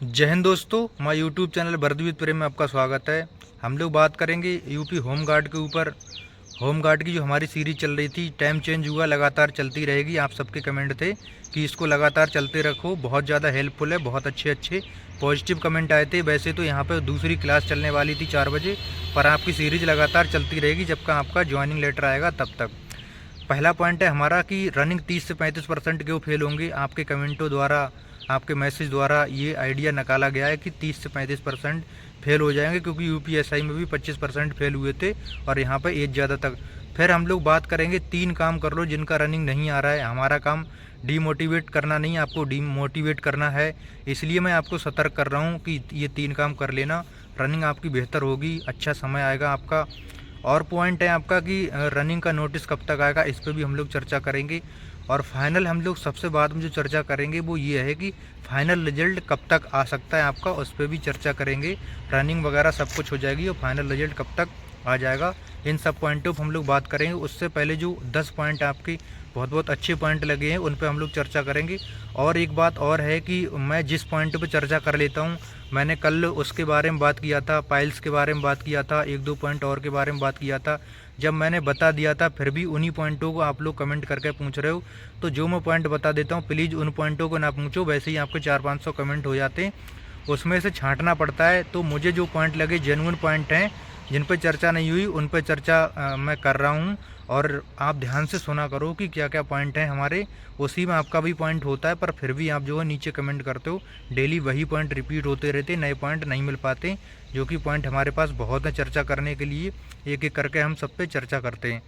जय हिंद दोस्तों, हमारे यूट्यूब चैनल भरतवीर प्रेम में आपका स्वागत है। हम लोग बात करेंगे यूपी होम गार्ड के ऊपर। होम गार्ड की जो हमारी सीरीज चल रही थी, टाइम चेंज हुआ, लगातार चलती रहेगी। आप सबके कमेंट थे कि इसको लगातार चलते रखो, बहुत ज़्यादा हेल्पफुल है। बहुत अच्छे अच्छे पॉजिटिव कमेंट आए थे। वैसे तो यहाँ पर दूसरी क्लास चलने वाली थी 4 बजे, पर आपकी सीरीज लगातार चलती रहेगी जब का आपका ज्वाइनिंग लेटर आएगा तब तक। पहला पॉइंट है हमारा कि रनिंग 30 से 35% क्यों फेल होंगे। आपके कमेंटों द्वारा, आपके मैसेज द्वारा ये आइडिया निकाला गया है कि 30 से 35% फेल हो जाएंगे, क्योंकि यूपीएसआई में भी 25% फेल हुए थे और यहाँ पर एज ज़्यादा तक। फिर हम लोग बात करेंगे 3 काम कर लो जिनका रनिंग नहीं आ रहा है। हमारा काम डीमोटिवेट करना नहीं, आपको डीमोटिवेट करना है। इसलिए मैं आपको सतर्क कर रहा हूँ कि ये 3 काम कर लेना, रनिंग आपकी बेहतर होगी, अच्छा समय आएगा आपका। और पॉइंट है आपका कि रनिंग का नोटिस कब तक आएगा, इस पर भी हम लोग चर्चा करेंगे। और फाइनल हम लोग सबसे बाद में जो चर्चा करेंगे वो ये है कि फाइनल रिजल्ट कब तक आ सकता है आपका, उस पर भी चर्चा करेंगे। रनिंग वगैरह सब कुछ हो जाएगी और फाइनल रिजल्ट कब तक आ जाएगा, इन सब पॉइंटों पर हम लोग बात करेंगे। उससे पहले जो 10 पॉइंट आपके बहुत बहुत अच्छे पॉइंट लगे हैं उन पे हम लोग चर्चा करेंगे। और एक बात और है कि मैं जिस पॉइंट पे चर्चा कर लेता हूँ, मैंने कल उसके बारे में बात किया था, पाइल्स के बारे में बात किया था, 1-2 पॉइंट और के बारे में बात किया था। जब मैंने बता दिया था फिर भी उन्हीं पॉइंटों को आप लोग कमेंट करके पूछ रहे हो, तो जो मैं पॉइंट बता देता हूँ प्लीज़ उन पॉइंटों को ना पूछो। वैसे ही आपके 400-500 कमेंट हो जाते हैं, उसमें से छांटना पड़ता है। तो मुझे जो पॉइंट लगे जेन्युइन पॉइंट हैं, जिन पर चर्चा नहीं हुई उन पर चर्चा मैं कर रहा हूँ। और आप ध्यान से सुना करो कि क्या क्या पॉइंट हैं हमारे, उसी में आपका भी पॉइंट होता है। पर फिर भी आप जो है नीचे कमेंट करते हो, डेली वही पॉइंट रिपीट होते रहते, नए पॉइंट नहीं मिल पाते, जो कि पॉइंट हमारे पास बहुत है चर्चा करने के लिए। एक एक करके हम सब पे चर्चा करते हैं।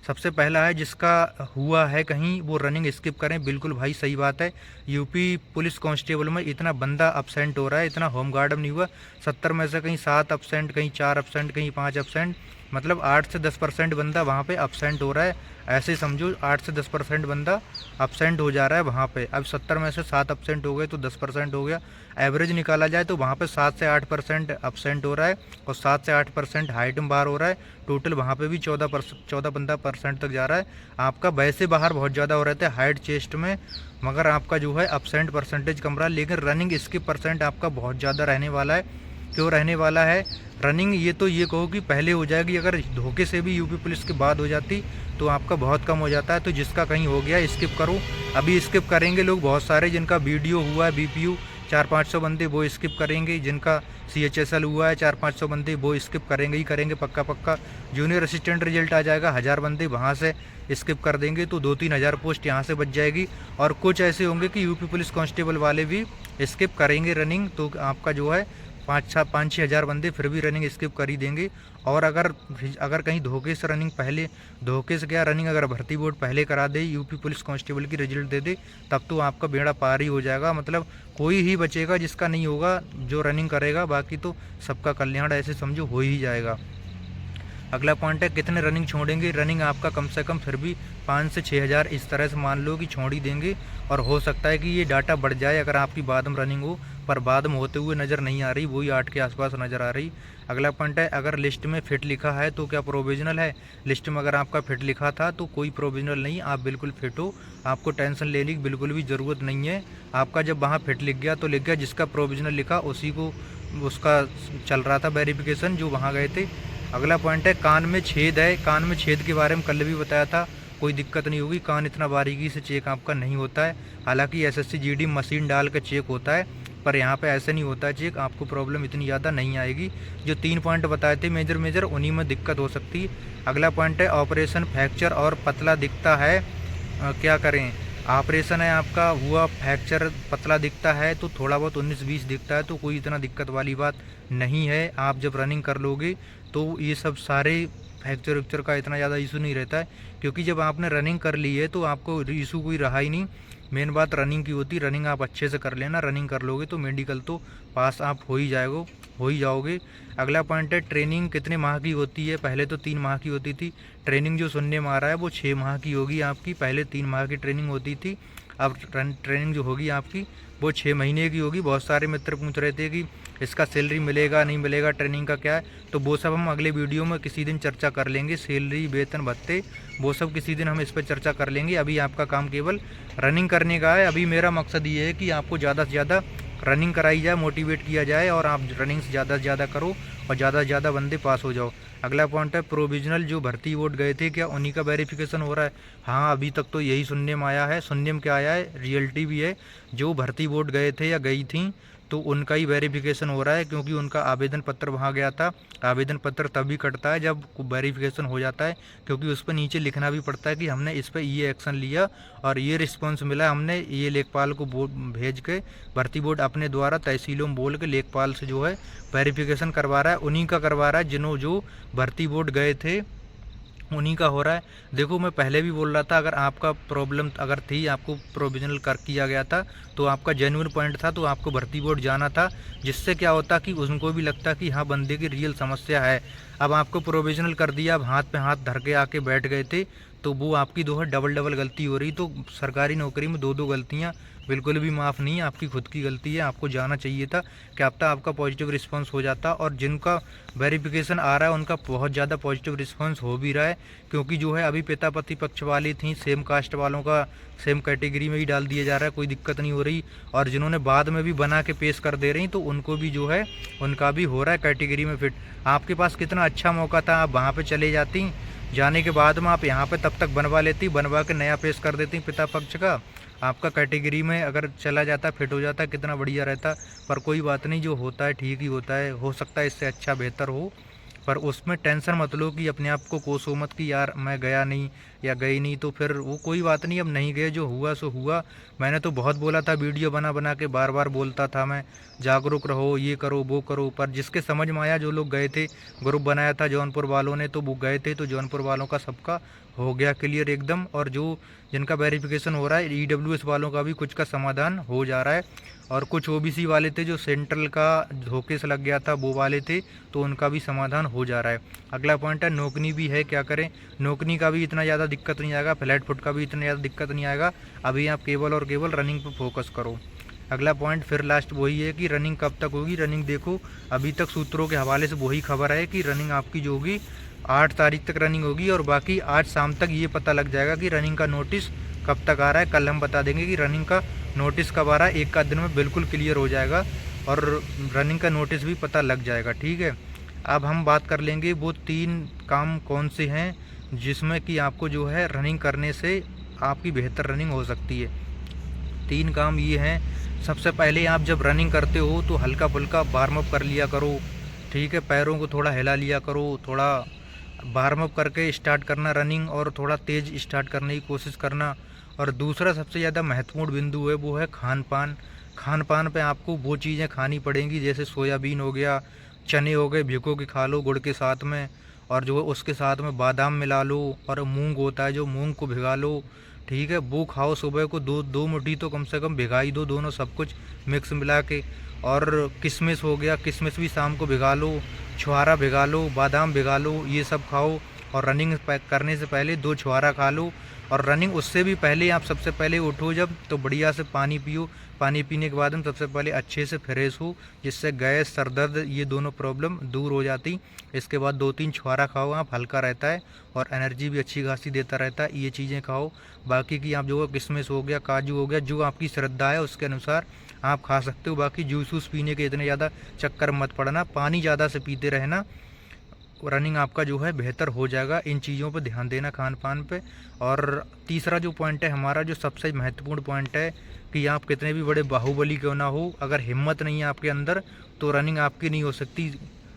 सबसे पहला है जिसका हुआ है कहीं वो रनिंग स्किप करें। बिल्कुल भाई सही बात है। यूपी पुलिस कांस्टेबल में इतना बंदा अब्सेंट हो रहा है, इतना होम गार्ड में नहीं हुआ। 70 में से कहीं 7 अब्सेंट, कहीं 4 अब्सेंट, कहीं 5 अब्सेंट, मतलब 8 से 10% बंदा वहाँ पे अब्सेंट हो रहा है। ऐसे समझो 8 से 10% बंदा अब्सेंट हो जा रहा है वहाँ पे। अब 70 में से 7 अब्सेंट हो गए तो 10% हो गया। एवरेज निकाला जाए तो वहाँ पे 7 से 8% अब्सेंट हो रहा है और 7 से 8% हाइट में बाहर हो रहा है। टोटल वहाँ पे भी 14-15% तक जा रहा है आपका। वैसे बाहर बहुत ज़्यादा हो रहे थे हाइट चेस्ट में, मगर आपका जो है अब्सेंट परसेंटेज कम रहा है। लेकिन रनिंग स्किप परसेंट आपका बहुत ज़्यादा रहने वाला है। क्यों रहने वाला है रनिंग, ये तो ये कहो कि पहले हो जाएगी। अगर धोखे से भी यूपी पुलिस के बाद हो जाती तो आपका बहुत कम हो जाता है। तो जिसका कहीं हो गया स्किप करो। अभी स्किप करेंगे लोग बहुत सारे, जिनका वीडियो हुआ है बीपीयू 400-500 बंदे वो स्किप करेंगे, जिनका सीएचएसएल हुआ है 400-500 बंदे वो स्किप करेंगे ही करेंगे पक्का पक्का। जूनियर असिस्टेंट रिजल्ट आ जाएगा, 1000 बंदे वहाँ से स्किप कर देंगे तो 2-3 हज़ार पोस्ट यहाँ से बच जाएगी। और कुछ ऐसे होंगे कि यूपी पुलिस कांस्टेबल वाले भी स्किप करेंगे रनिंग, तो आपका जो है 5-6 हज़ार बंदे फिर भी रनिंग स्किप कर ही देंगे। और अगर कहीं धोखे से रनिंग पहले, धोखे से क्या, रनिंग अगर भर्ती बोर्ड पहले करा दे, यूपी पुलिस कांस्टेबल की रिजल्ट दे दे, तब तो आपका बेड़ा पार ही हो जाएगा। मतलब कोई ही बचेगा जिसका नहीं होगा, जो रनिंग करेगा, बाकी तो सबका कल्याण ऐसे समझो हो ही जाएगा। अगला पॉइंट है कितने रनिंग छोड़ेंगे। रनिंग आपका कम से कम फिर भी 5 से 6 हज़ार इस तरह से मान लो कि छोड़ ही देंगे। और हो सकता है कि ये डाटा बढ़ जाए अगर आपकी बाद में रनिंग हो, पर बाद में होते हुए नज़र नहीं आ रही, वही 8 के आसपास नज़र आ रही। अगला पॉइंट है अगर लिस्ट में फिट लिखा है तो क्या प्रोविजनल है। लिस्ट में अगर आपका फिट लिखा था तो कोई प्रोविजनल नहीं, आप बिल्कुल फिट हो, आपको टेंशन लेने की बिल्कुल भी ज़रूरत नहीं है। आपका जब वहाँ फिट लिख गया तो लिख गया, जिसका प्रोविजनल लिखा उसी को उसका चल रहा था वेरिफिकेशन, जो वहाँ गए थे। अगला पॉइंट है कान में छेद है। कान में छेद के बारे में कल भी बताया था, कोई दिक्कत नहीं होगी। कान इतना बारीकी से चेक आपका नहीं होता है। हालांकि एसएससी जीडी मशीन डाल कर चेक होता है, पर यहाँ पे ऐसे नहीं होता है चेक। आपको प्रॉब्लम इतनी ज़्यादा नहीं आएगी। जो 3 पॉइंट बताए थे मेजर उन्हीं में दिक्कत हो सकती है। अगला पॉइंट है ऑपरेशन फ्रैक्चर और पतला दिखता है, क्या करें। ऑपरेशन है आपका हुआ, फ्रैक्चर पतला दिखता है तो थोड़ा बहुत 19-20 दिखता है, तो कोई इतना दिक्कत वाली बात नहीं है। आप जब रनिंग कर लोगे तो ये सब सारे फ्रैक्चर वैक्चर का इतना ज़्यादा इशू नहीं रहता है, क्योंकि जब आपने रनिंग कर ली है तो आपको इशू कोई रहा ही नहीं। मेन बात रनिंग की होती, रनिंग आप अच्छे से कर लेना। रनिंग कर लोगे तो मेडिकल तो पास आप हो ही जाओगे। अगला पॉइंट है ट्रेनिंग कितने माह की होती है। पहले तो 3 माह की होती थी, ट्रेनिंग जो सुनने में आ रहा है वो 6 माह की होगी आपकी। पहले 3 माह की ट्रेनिंग होती थी, अब ट्रेनिंग जो होगी आपकी वो 6 महीने की होगी। बहुत सारे मित्र पूछ रहे थे कि इसका सैलरी मिलेगा नहीं मिलेगा, ट्रेनिंग का क्या है, तो वो सब हम अगले वीडियो में किसी दिन चर्चा कर लेंगे। सैलरी, वेतन, भत्ते, वो सब किसी दिन हम इस पर चर्चा कर लेंगे। अभी आपका काम केवल रनिंग करने का है। अभी मेरा मकसद ये है कि आपको ज़्यादा से ज़्यादा रनिंग कराई जाए, मोटिवेट किया जाए और आप रनिंग से ज़्यादा करो और ज़्यादा से ज़्यादा बंदे पास हो जाओ। अगला पॉइंट है प्रोविजनल जो भर्ती बोर्ड गए थे क्या उन्हीं का वेरिफिकेशन हो रहा है? हाँ, अभी तक तो यही सुनने में आया है। सुनने में क्या आया है, रियलिटी भी है। जो भर्ती बोर्ड गए थे या गई थी तो उनका ही वेरिफिकेशन हो रहा है, क्योंकि उनका आवेदन पत्र वहाँ गया था। आवेदन पत्र तभी कटता है जब वेरिफिकेशन हो जाता है, क्योंकि उस पर नीचे लिखना भी पड़ता है कि हमने इस पर ये एक्शन लिया और ये रिस्पॉन्स मिला, हमने ये लेखपाल को भेज के भर्ती बोर्ड अपने द्वारा तहसीलों में बोल के लेखपाल से जो है वेरिफिकेशन करवा रहा है। उन्हीं का करवा रहा है जिन्हों जो भर्ती बोर्ड गए थे, उन्हीं का हो रहा है। देखो, मैं पहले भी बोल रहा था, अगर आपका प्रॉब्लम अगर थी, आपको प्रोविजनल कर किया गया था तो आपका जेन्युइन पॉइंट था, तो आपको भर्ती बोर्ड जाना था, जिससे क्या होता कि उनको भी लगता कि हाँ बंदे की रियल समस्या है। अब आपको प्रोविजनल कर दिया, अब हाथ पे हाथ धर के आके बैठ गए थे, तो वो आपकी दो है डबल गलती हो रही। तो सरकारी नौकरी में दो गलतियाँ बिल्कुल भी माफ़ नहीं है, आपकी खुद की गलती है। आपको जाना चाहिए था, क्या पता आपका पॉजिटिव रिस्पांस हो जाता। और जिनका वेरिफिकेशन आ रहा है उनका बहुत ज़्यादा पॉजिटिव रिस्पांस हो भी रहा है, क्योंकि जो है अभी पिता पति पक्ष वाली थी, सेम कास्ट वालों का सेम कैटेगरी में ही डाल दिया जा रहा है, कोई दिक्कत नहीं हो रही। और जिन्होंने बाद में भी बना के पेश कर दे रही, तो उनको भी जो है उनका भी हो रहा है कैटेगरी में फिट। आपके पास कितना अच्छा मौका था, आप वहाँ पर चले जाती, जाने के बाद में आप यहाँ पे तब तक बनवा लेती, बनवा के नया पेश कर देती पिता पक्ष का, आपका कैटेगरी में अगर चला जाता, फिट हो जाता, कितना बढ़िया रहता। पर कोई बात नहीं, जो होता है ठीक ही होता है, हो सकता है इससे अच्छा बेहतर हो, पर उसमें टेंशन मत लो कि अपने आप को कोसो मत कि यार मैं गया नहीं या गई नहीं, तो फिर वो कोई बात नहीं, अब नहीं गए, जो हुआ सो हुआ। मैंने तो बहुत बोला था, वीडियो बना बना के बार बार बोलता था मैं, जागरूक रहो, ये करो वो करो, पर जिसके समझ में आया, जो लोग गए थे, ग्रुप बनाया था जौनपुर वालों ने, तो वो गए थे, तो जौनपुर वालों का सबका हो गया क्लियर एकदम। और जो जिनका वेरिफिकेशन हो रहा है, ईडब्ल्यूएस वालों का भी कुछ का समाधान हो जा रहा है। और कुछ ओबीसी वाले थे जो सेंट्रल का धोखे से लग गया था, वो वाले थे, तो उनका भी समाधान हो जा रहा है। अगला पॉइंट है नौकरी भी है, क्या करें, नौकरी का भी इतना ज़्यादा दिक्कत नहीं आएगा, फ्लैट फुट का भी इतना ज़्यादा दिक्कत नहीं आएगा। अभी आप केवल और केवल रनिंग पर फोकस करो। अगला पॉइंट फिर लास्ट वही है कि रनिंग कब तक होगी। रनिंग देखो, अभी तक सूत्रों के हवाले से वही खबर है कि रनिंग आपकी जो होगी 8 तारीख तक रनिंग होगी, और बाकी आज शाम तक ये पता लग जाएगा कि रनिंग का नोटिस कब तक आ रहा है। कल हम बता देंगे कि रनिंग का नोटिस कब आ रहा है, एक आध दिन में बिल्कुल क्लियर हो जाएगा और रनिंग का नोटिस भी पता लग जाएगा, ठीक है। अब हम बात कर लेंगे वो 3 काम कौन से हैं जिसमें कि आपको जो है रनिंग करने से आपकी बेहतर रनिंग हो सकती है। 3 काम ये हैं, सबसे पहले आप जब रनिंग करते हो तो हल्का फुल्का वार्म अप कर लिया करो, ठीक है, पैरों को थोड़ा हिला लिया करो, थोड़ा वार्म अप करके स्टार्ट करना रनिंग, और थोड़ा तेज़ स्टार्ट करने की कोशिश करना। और दूसरा सबसे ज़्यादा महत्वपूर्ण बिंदु है वो है खान पान। खान पान पे आपको वो चीज़ें खानी पड़ेंगी, जैसे सोयाबीन हो गया, चने हो गए, भिगो के खा लो गुड़ के साथ में, और जो है उसके साथ में बादाम मिला लो, और मूंग होता है जो मूंग को भिगा लो, ठीक है, वो खाओ। सुबह को दो मुट्ठी तो कम से कम भिगाई दो, दोनों सब कुछ मिक्स मिला के। और किशमिश हो गया, किशमिश भी शाम को भिगा लो, छुहारा भिगा लो, बादाम भिगा लो, ये सब खाओ। और रनिंग करने से पहले 2 छुहारा खा लो। और रनिंग उससे भी पहले आप सबसे पहले उठो जब, तो बढ़िया से पानी पियो। पानी पीने के बाद में सबसे पहले अच्छे से फ्रेश हो, जिससे गैस, सर दर्द, ये दोनों प्रॉब्लम दूर हो जाती। इसके बाद 2-3 छुहारा खाओ आप, हल्का रहता है और एनर्जी भी अच्छी खासी देता रहता है, ये चीज़ें खाओ। बाकी की आप जो किशमिश हो गया, काजू हो गया, जो आपकी श्रद्धा है उसके अनुसार आप खा सकते हो। बाकी जूस वूस पीने के इतने ज़्यादा चक्कर मत पड़ना, पानी ज़्यादा से पीते रहना, रनिंग आपका जो है बेहतर हो जाएगा। इन चीज़ों पर ध्यान देना, खान पान पे। और तीसरा जो पॉइंट है हमारा, जो सबसे महत्वपूर्ण पॉइंट है, कि आप कितने भी बड़े बाहुबली क्यों ना हो, अगर हिम्मत नहीं है आपके अंदर तो रनिंग आपकी नहीं हो सकती।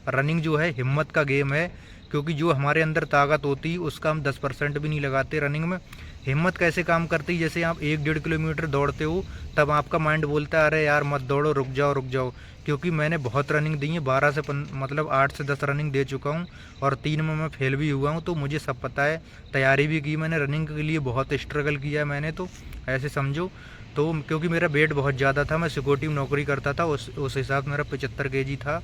रनिंग जो है हिम्मत का गेम है, क्योंकि जो हमारे अंदर ताकत होती है उसका हम 10% भी नहीं लगाते रनिंग में। हिम्मत कैसे काम करती है, जैसे आप 1-1.5 किलोमीटर दौड़ते हो, तब आपका माइंड बोलता है अरे यार मत दौड़ो, रुक जाओ। क्योंकि मैंने बहुत रनिंग दी है, 12 से मतलब 8 से 10 रनिंग दे चुका हूँ, और 3 में मैं फेल भी हुआ हूँ, तो मुझे सब पता है। तैयारी भी की मैंने, रनिंग के लिए बहुत स्ट्रगल किया है मैंने, तो ऐसे समझो। तो क्योंकि मेरा वेट बहुत ज़्यादा था, मैं सिक्योरिटी में नौकरी करता था, उस हिसाब से मेरा 75 kg था,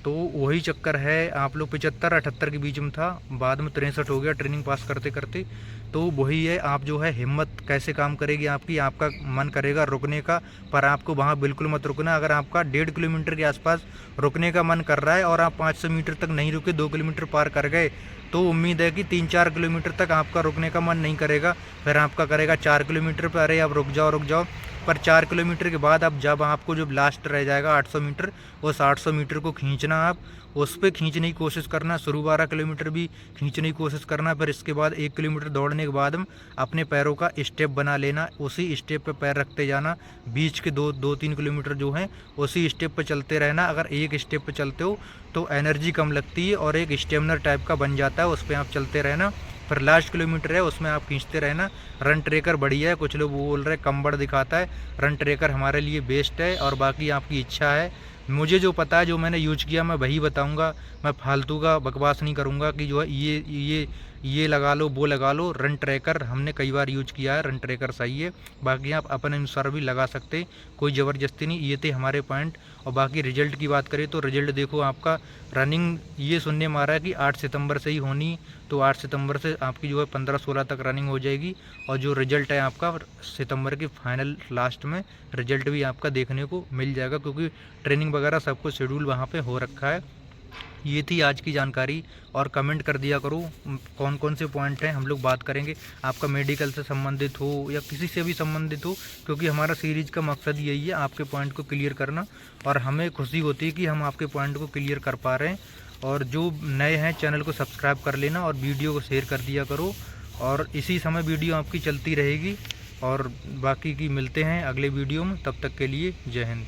तो वही चक्कर है। आप लोग 75-78 के बीच में था, बाद में 63 हो गया ट्रेनिंग पास करते करते। तो वही है, आप जो है हिम्मत कैसे काम करेगी आपकी, आपका मन करेगा रुकने का, पर आपको वहाँ बिल्कुल मत रुकना। अगर आपका 1.5 किलोमीटर के आसपास रुकने का मन कर रहा है और आप 500 मीटर तक नहीं रुके, 2 किलोमीटर पार कर गए, तो उम्मीद है कि 3-4 किलोमीटर तक आपका रुकने का मन नहीं करेगा। फिर आपका करेगा 4 किलोमीटर पर, अरे अब रुक जाओ। पर 4 किलोमीटर के बाद अब जब आपको जो लास्ट रह जाएगा 800 मीटर, उस 800 मीटर को खींचना, आप उस पर खींचने की कोशिश करना। शुरू 12 किलोमीटर भी खींचने की कोशिश करना, फिर इसके बाद 1 किलोमीटर दौड़ने के बाद हम अपने पैरों का स्टेप बना लेना, उसी स्टेप पे पैर रखते जाना। बीच के 2-3 किलोमीटर जो हैं उसी स्टेप पे चलते रहना। अगर एक स्टेप पे चलते हो तो एनर्जी कम लगती है और एक स्टेमिनर टाइप का बन जाता है, उस पर आप चलते रहना। फिर लास्ट किलोमीटर है उसमें आप खींचते रहना। रन ट्रैकर बढ़िया है, कुछ लोग वो बोल रहे हैं कम बढ़ दिखाता है, रन ट्रैकर हमारे लिए बेस्ट है, और बाकी आपकी इच्छा है। मुझे जो पता है, जो मैंने यूज किया, मैं वही बताऊंगा। मैं फालतू का बकवास नहीं करूंगा कि जो है ये लगा लो वो लगा लो। रन ट्रैकर हमने कई बार यूज किया है, रन ट्रैकर सही है। बाकी आप अपने अनुसार भी लगा सकते, कोई ज़बरदस्ती नहीं। ये थे हमारे पॉइंट। और बाकी रिजल्ट की बात करें तो रिजल्ट देखो, आपका रनिंग ये सुनने में आ रहा है कि 8 सितंबर से ही होनी, तो 8 सितंबर से आपकी जो है 15-16 तक रनिंग हो जाएगी। और जो रिजल्ट है आपका सितंबर के फाइनल लास्ट में रिजल्ट भी आपका देखने को मिल जाएगा, क्योंकि ट्रेनिंग वगैरह सब कुछ शेड्यूल वहाँ पे हो रखा है। ये थी आज की जानकारी। और कमेंट कर दिया करो कौन कौन से पॉइंट हैं, हम लोग बात करेंगे। आपका मेडिकल से संबंधित हो या किसी से भी संबंधित हो, क्योंकि हमारा सीरीज़ का मकसद यही है आपके पॉइंट को क्लियर करना। और हमें खुशी होती है कि हम आपके पॉइंट को क्लियर कर पा रहे हैं। और जो नए हैं चैनल को सब्सक्राइब कर लेना और वीडियो को शेयर कर दिया करो। और इसी समय वीडियो आपकी चलती रहेगी। और बाकी की मिलते हैं अगले वीडियो में, तब तक के लिए जय हिंद।